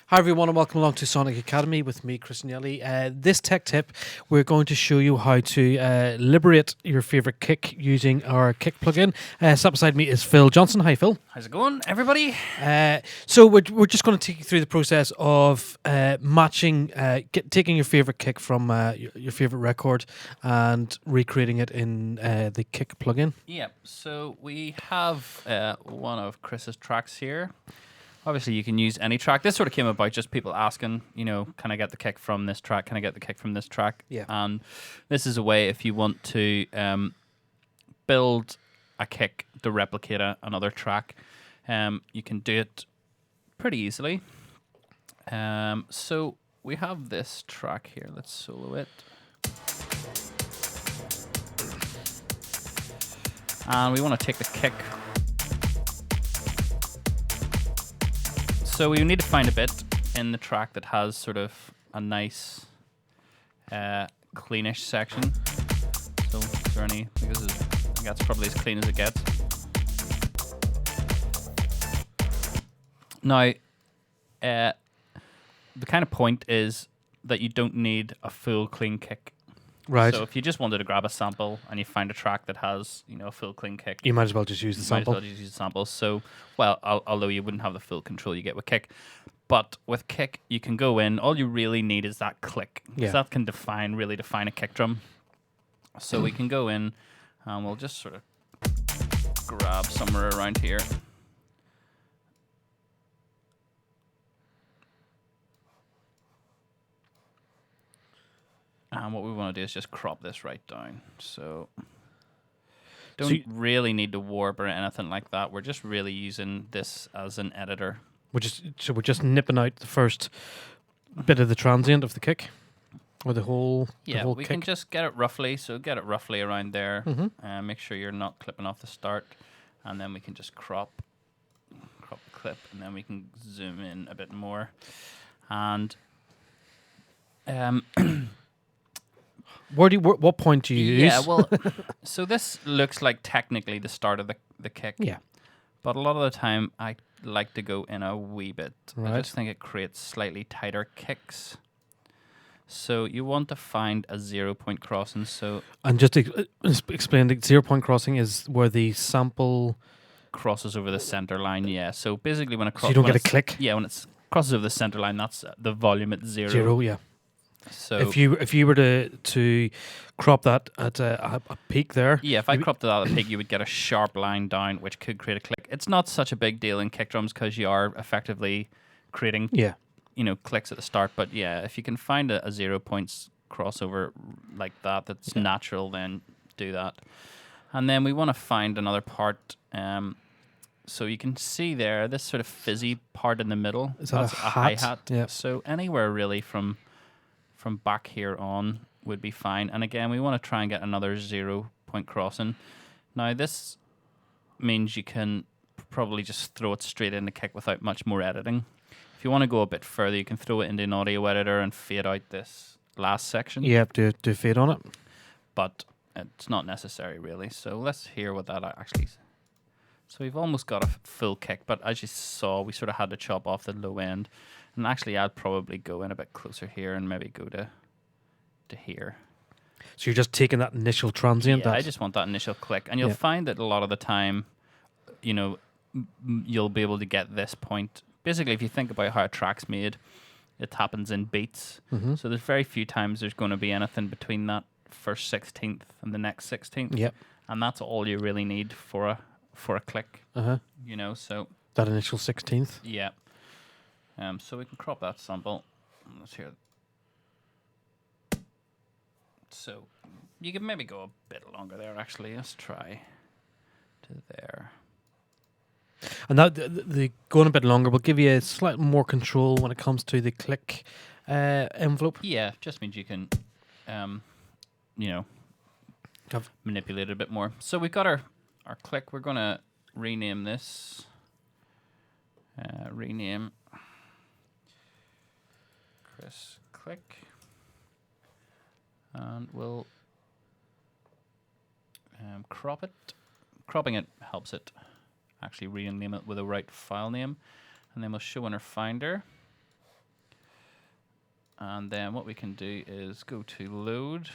Hi everyone and welcome along to Sonic Academy with me, Chris Nelly. This tech tip, we're going to show you how to liberate your favorite kick using our kick plugin. Sat beside me is Phil Johnson. Hi Phil. How's it going, everybody? So we're just going to take you through the process of matching, taking your favorite kick from your favorite record and recreating it in the kick plugin. Yeah, so we have one of Chris's tracks here. Obviously, you can use any track. This sort of came about just people asking, can I get the kick from this track? Can I get the kick from this track? Yeah. And this is a way if you want to build a kick to replicate another track, you can do it pretty easily. So we have this track here. Let's solo it. And we want to take the kick. So we need to find a bit in the track that has sort of a nice, cleanish section. So is there any? I think that's probably as clean as it gets. Now, the kind of point is that you don't need a full clean kick. Right. So if you just wanted to grab a sample and you find a track that has, a full clean kick, You might as well just use the sample. Might as well just use the sample. So, although you wouldn't have the full control you get with kick, but with kick you can go in. All you really need is that click. Yeah. So that can really define a kick drum. So we can go in and we'll just sort of grab somewhere around here. And what we want to do is just crop this right down. So don't really need to warp or anything like that. We're just really using this as an editor. We're just nipping out the first bit of the transient of the kick, or the whole we kick. can just get it roughly. So get it roughly around there. Mm-hmm. Make sure you're not clipping off the start, and then we can just crop the clip, and then we can zoom in a bit more. And What point do you use? yeah, well, so this looks like technically the start of the kick. Yeah. But a lot of the time, I like to go in a wee bit. Right. I just think it creates slightly tighter kicks. So you want to find a 0 point crossing. So And just explain, the 0 point crossing is where the sample crosses over the center line. Yeah. So basically, when it so crosses, you don't get a click. Yeah, when it crosses over the center line, that's the volume at zero. Zero, yeah. So If you were to crop that at a peak there, yeah, if I cropped it out of the peak, you would get a sharp line down, which could create a click. It's not such a big deal in kick drums because you are effectively creating, clicks at the start. But yeah, if you can find a 0 points crossover like that's natural, then do that. And then we want to find another part. So you can see there, this sort of fizzy part in the middle. Is that that's a hi-hat. Yeah. So anywhere really from back here on would be fine. And again, we want to try and get another 0 point crossing. Now this means you can probably just throw it straight in the kick without much more editing. If you want to go a bit further, you can throw it into an audio editor and fade out this last section. Yeah, do fade on it. But it's not necessary really. So let's hear what that actually is. So we've almost got a full kick, but as you saw, we sort of had to chop off the low end. And actually, I'd probably go in a bit closer here and maybe go to here. So you're just taking that initial transient. Yeah, I just want that initial click. And you'll find that a lot of the time, you'll be able to get this point. Basically, if you think about how a track's made, it happens in beats. Mm-hmm. So there's very few times there's going to be anything between that first 16th and the next 16th. Yep. And that's all you really need for a click. Uh-huh. So That initial 16th. yeah. So we can crop that sample. Let's hear. So you can maybe go a bit longer there. Actually, let's try to there. And that the going a bit longer will give you a slight more control when it comes to the click envelope. Yeah, just means you can, manipulate it a bit more. So we've got our click. We're gonna rename this. Rename Chris click, and we'll crop it. Cropping it helps it actually rename it with the right file name, and then we'll show in our Finder. And then what we can do is go to load,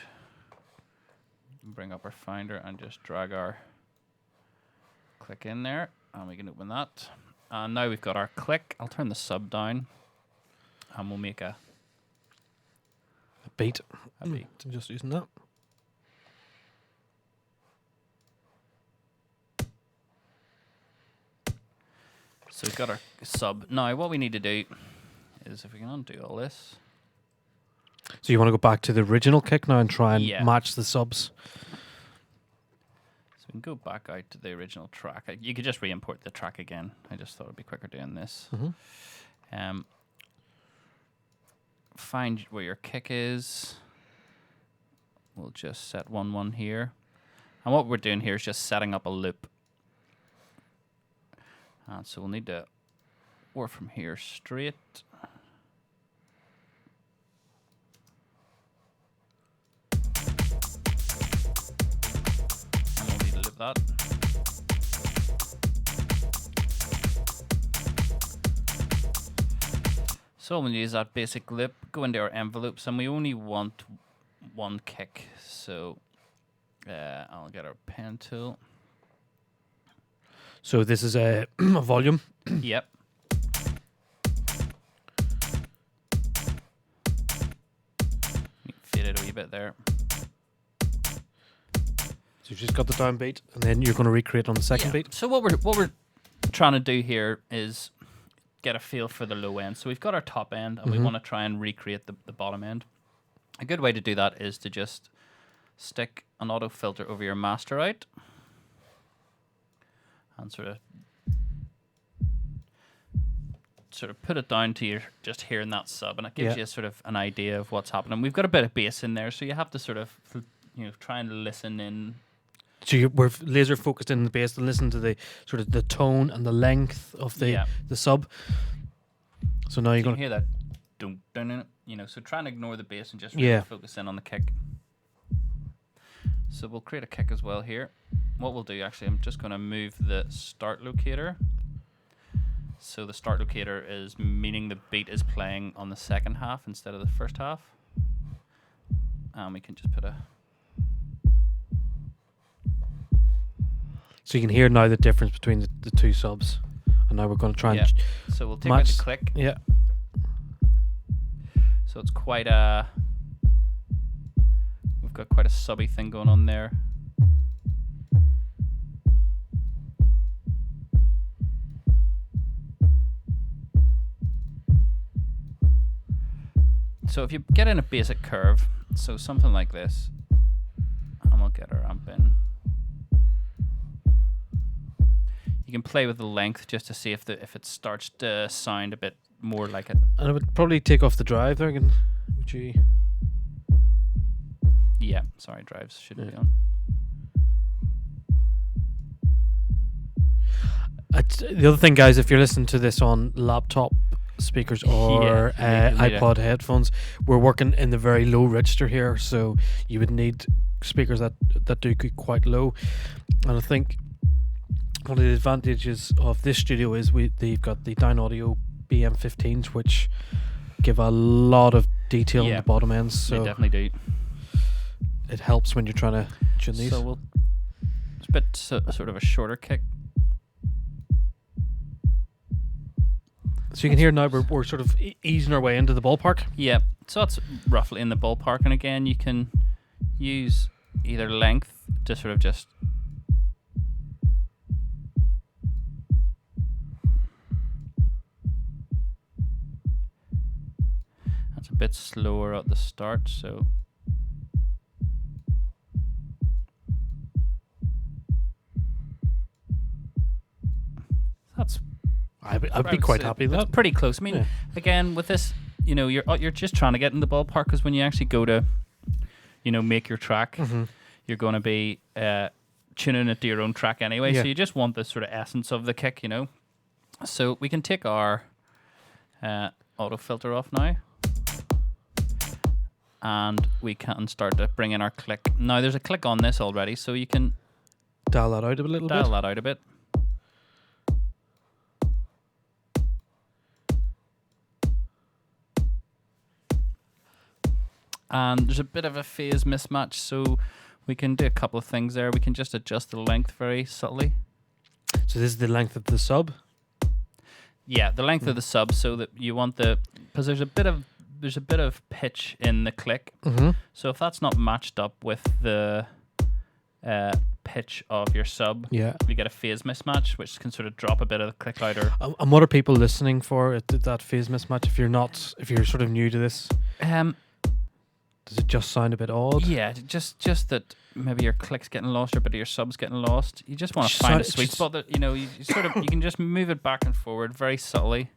bring up our Finder, and just drag our click in there, and we can open that. And now we've got our click. I'll turn the sub down, and we'll make a beat. A beat. I'm just using that. So we've got our sub. Now what we need to do is, if we can undo all this. So you want to go back to the original kick now and try and Yeah. match the subs? So we can go back out to the original track. You could just re-import the track again. I just thought it'd be quicker doing this. Find where your kick is. We'll just set 1-1 here. And what we're doing here is just setting up a loop. And so we'll need to work from here straight. And we'll need to loop that. So we'll use that basic loop, go into our envelopes, and we only want one kick. So I'll get our pen tool. So this is a volume. Yep. Fade it a wee bit there. So you've just got the downbeat, and then you're going to recreate on the second beat. So what we're trying to do here is get a feel for the low end. So we've got our top end, and we want to try and recreate the bottom end. A good way to do that is to just stick an auto filter over your master out and sort of put it down to your just hearing that sub, and it gives you sort of an idea of what's happening. We've got a bit of bass in there, so you have to sort of try and listen in. So we're laser focused in the bass and listen to the sort of the tone and the length of the sub. So now you're going to hear that, dun, dun, dun, so try and ignore the bass and just really focus in on the kick. So we'll create a kick as well here. What we'll do, actually, I'm just going to move the start locator. So the start locator is meaning the beat is playing on the second half instead of the first half. And we can just put a... So you can hear now the difference between the two subs. And now we're going to try and so we'll take out the click. Yeah. So it's quite a... We've got quite a subby thing going on there. So if you get in a basic curve, so something like this, and we'll get our amp in. You can play with the length just to see if it starts to sound a bit more like it. And I would probably take off the drive there again. Would you? Yeah, sorry, drives shouldn't be on. The other thing, guys, if you're listening to this on laptop speakers or iPod headphones, we're working in the very low register here, so you would need speakers that do go quite low. And I think one of the advantages of this studio is they've got the Down Audio BM15s, which give a lot of detail on the bottom ends. So they definitely do. It helps when you're trying to tune these. So it's a bit sort of a shorter kick. So you can hear now we're sort of easing our way into the ballpark. Yeah, so that's roughly in the ballpark. And again, you can use either length to sort of just... That's a bit slower at the start, so... I'd be quite happy with that. It's pretty close. I mean, again, with this, you're just trying to get in the ballpark, because when you actually go to, make your track, you're going to be tuning it to your own track anyway. So you just want the sort of essence of the kick, So we can take our auto filter off now, and we can start to bring in our click. Now there's a click on this already, so you can dial that out a little bit. Dial that out a bit. and there's a bit of a phase mismatch, so we can do a couple of things there. We can just adjust the length very subtly. So this is the length of the sub? Yeah, the length of the sub, so that you want because there's a bit of pitch in the click. Mm-hmm. So if that's not matched up with the pitch of your sub, Yeah. you get a phase mismatch, which can sort of drop a bit of the click louder. And what are people listening for at that phase mismatch? If you're sort of new to this, does it just sound a bit odd? Yeah, just that maybe your click's getting lost or a bit of your sub's getting lost. You just want to find a sweet spot that you sort of you can just move it back and forward very subtly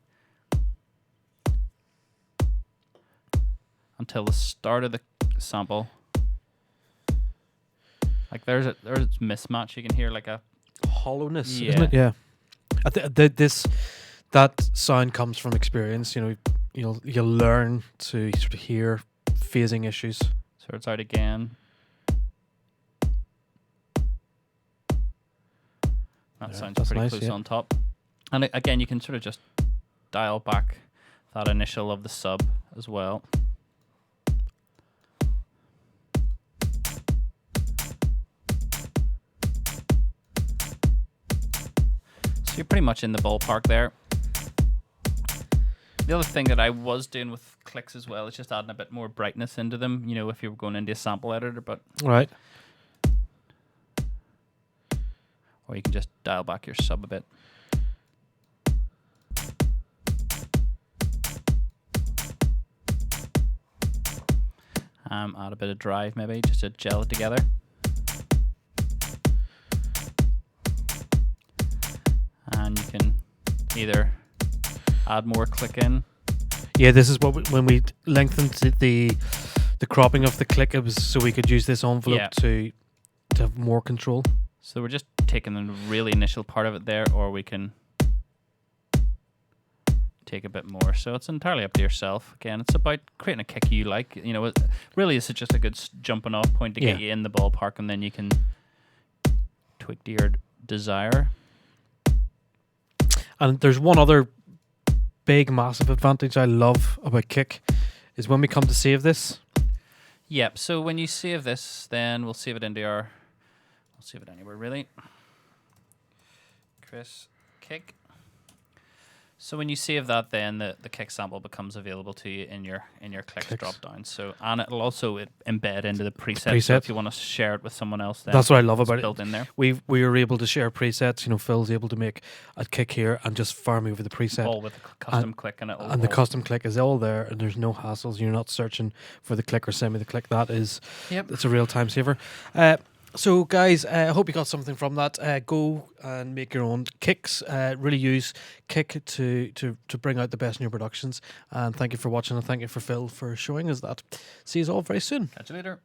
until the start of the sample. Like there's mismatch. You can hear like a hollowness, isn't it? Yeah. That sound comes from experience. You'll learn to sort of hear phasing issues. So it's out again. That sounds pretty nice, close yeah. on top. And again, you can sort of just dial back that initial of the sub as well. So you're pretty much in the ballpark there. The other thing that I was doing with clicks as well is just adding a bit more brightness into them, if you were going into a sample editor, but Right. or you can just dial back your sub a bit. Add a bit of drive maybe, just to gel it together. And you can either add more click in. Yeah, this is when we lengthened the cropping of the click, it was so we could use this envelope to have more control. So we're just taking the really initial part of it there, or we can take a bit more. So it's entirely up to yourself. Again, it's about creating a kick you like. Really, this is just a good jumping off point to get you in the ballpark, and then you can tweak to your desire. And there's one other big, massive advantage I love about kick is when we come to save this. Yep. So when you save this, then we'll save it we'll save it anywhere really. Chris kick. So when you save that, then the kick sample becomes available to you in your clicks drop down. So and it'll also embed into the preset. So if you want to share it with someone else, then that's what I love about it. Built in there. We were able to share presets. Phil's able to make a kick here and just fire me over the preset. All with a custom click and and the custom click is all there, and there's no hassles. You're not searching for the click or send me the click. That is, it's a real time saver. So guys, I hope you got something from that. Go and make your own kicks. Really use Kick to bring out the best in your productions. And thank you for watching, and thank you for Phil for showing us that. See you all very soon. Catch you later.